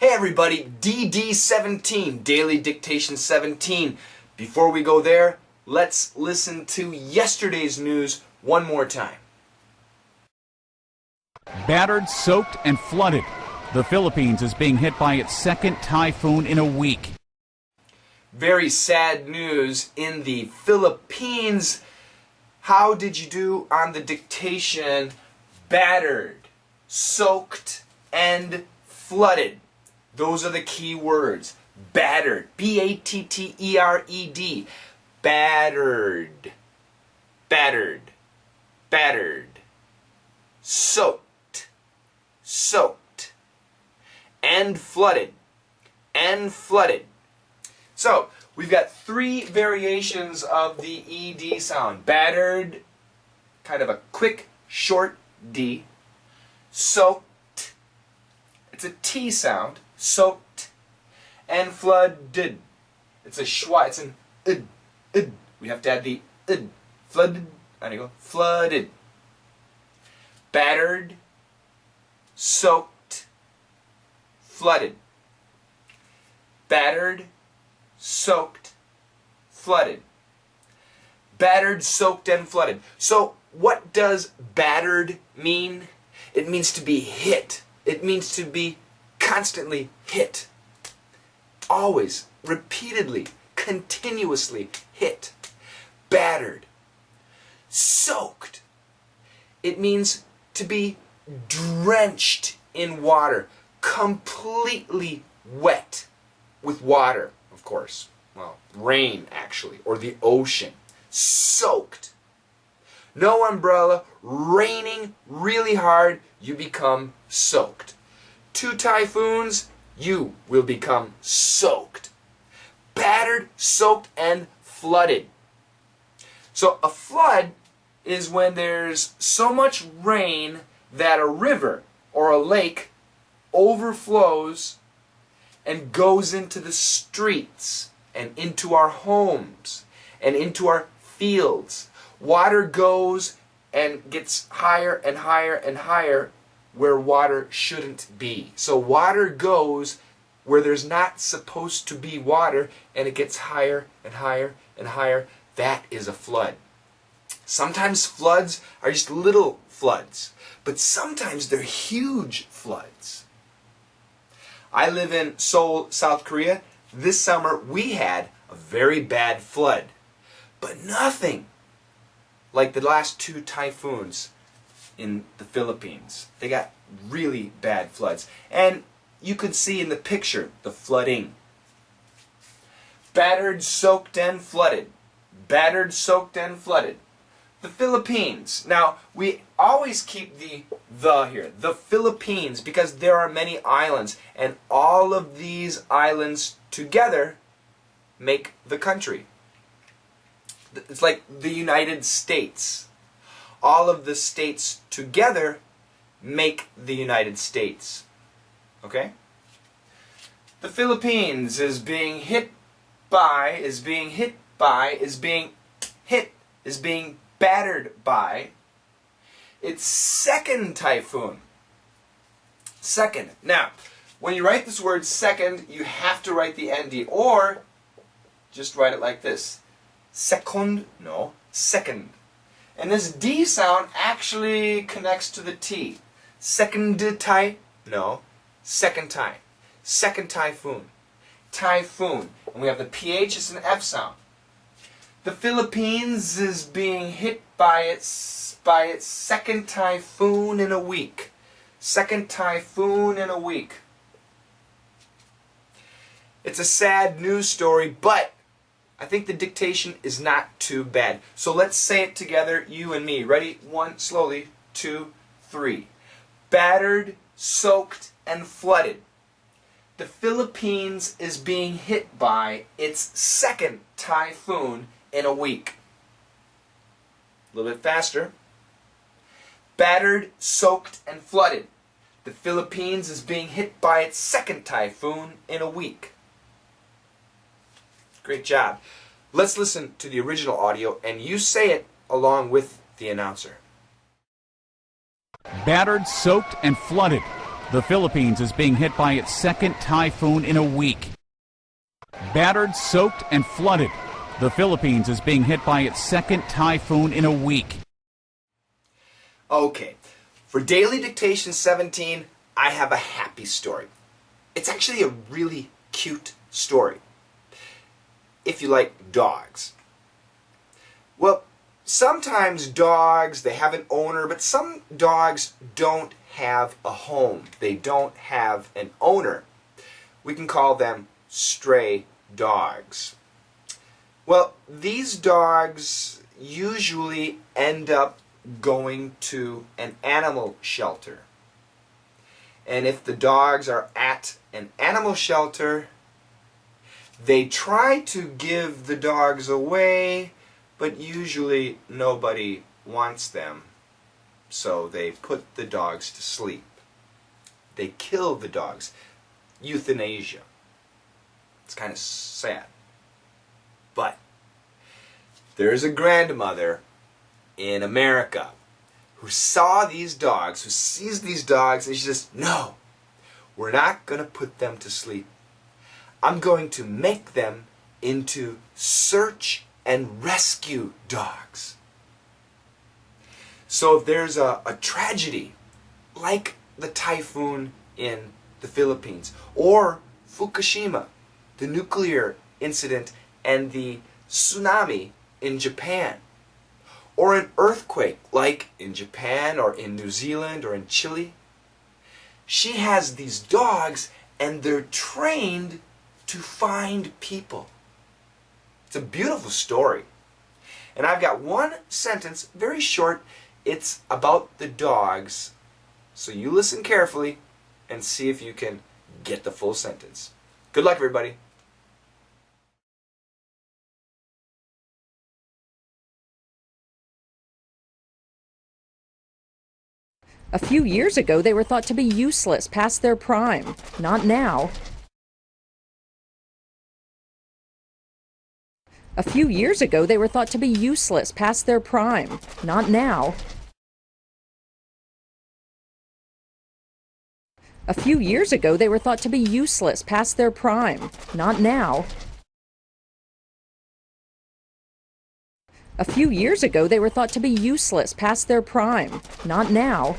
Hey everybody, DD17, Daily Dictation 17. Before we go there, let's listen to yesterday's news one more time. Battered, soaked, and flooded. The Philippines is being hit by its second typhoon in a week. Very sad news in the Philippines. How did you do on the dictation? Battered, soaked, and flooded. Those are the key words. Battered. B-A-T-T-E-R-E-D. Battered. Battered. Battered. Soaked. Soaked. And flooded. And flooded. So, we've got three variations of the ED sound. Battered, kind of a quick, short D. Soaked, it's a T sound. Soaked. And flooded. It's a schwa, it's an id. We have to add the id. Flooded, there you go, flooded. Battered, soaked, flooded. Battered, soaked, flooded. Battered, soaked, and flooded. So, what does battered mean? It means to be hit. It means to be constantly hit. Always, repeatedly, continuously hit. Battered. Soaked. It means to be drenched in water. Completely wet with water, of course. Well, rain, actually, or the ocean. Soaked. No umbrella, raining really hard, you become soaked. 2 typhoons, you will become soaked. Battered, soaked, and flooded. So a flood is when there's so much rain that a river or a lake overflows and goes into the streets and into our homes and into our fields. Water goes and gets higher and higher and higher where water shouldn't be. So water goes where there's not supposed to be water, and it gets higher and higher and higher. That is a flood. Sometimes floods are just little floods, but sometimes they're huge floods. I live in Seoul, South Korea. This summer we had a very bad flood, but nothing like the last 2 typhoons in the Philippines. They got really bad floods. And you could see in the picture the flooding. Battered, soaked, and flooded. Battered, soaked, and flooded. The Philippines. Now, we always keep the here. The Philippines, because there are many islands. And all of these islands together make the country. It's like the United States. All of the states together make the United States. Okay? The Philippines is being battered by its second typhoon. Second. Now, when you write this word second, you have to write the ND, or just write it like this. Second, no, second. And this D sound actually connects to the T. Second no, second time. Second typhoon. Typhoon. And we have the PH as an F sound. The Philippines is being hit by its second typhoon in a week. Second typhoon in a week. It's a sad news story, but I think the dictation is not too bad. So let's say it together, you and me. Ready? 1, slowly. 2, 3. Battered, soaked, and flooded. The Philippines is being hit by its second typhoon in a week. A little bit faster. Battered, soaked, and flooded. The Philippines is being hit by its second typhoon in a week. Great job. Let's listen to the original audio, and you say it along with the announcer. Battered, soaked, and flooded. The Philippines is being hit by its second typhoon in a week. Battered, soaked, and flooded. The Philippines is being hit by its second typhoon in a week. Okay, for Daily Dictation 17, I have a happy story. It's actually a really cute story, if you like dogs. Well, sometimes dogs, they have an owner, but some dogs don't have a home. They don't have an owner. We can call them stray dogs. Well, these dogs usually end up going to an animal shelter. And if the dogs are at an animal shelter, they try to give the dogs away, but usually nobody wants them. So they put the dogs to sleep. They kill the dogs. Euthanasia. It's kind of sad. But there's a grandmother in America who saw these dogs, who sees these dogs, and she says, no, we're not going to put them to sleep. I'm going to make them into search and rescue dogs. So if there's a tragedy, like the typhoon in the Philippines, or Fukushima, the nuclear incident, and the tsunami in Japan, or an earthquake like in Japan or in New Zealand or in Chile, she has these dogs and they're trained to find people. It's a beautiful story. And I've got one sentence, very short. It's about the dogs. So you listen carefully and see if you can get the full sentence. Good luck, everybody. A few years ago, they were thought to be useless past their prime. Not now. A few years ago, they were thought to be useless past their prime. Not now. A few years ago, they were thought to be useless past their prime. Not now. A few years ago, they were thought to be useless past their prime. Not now.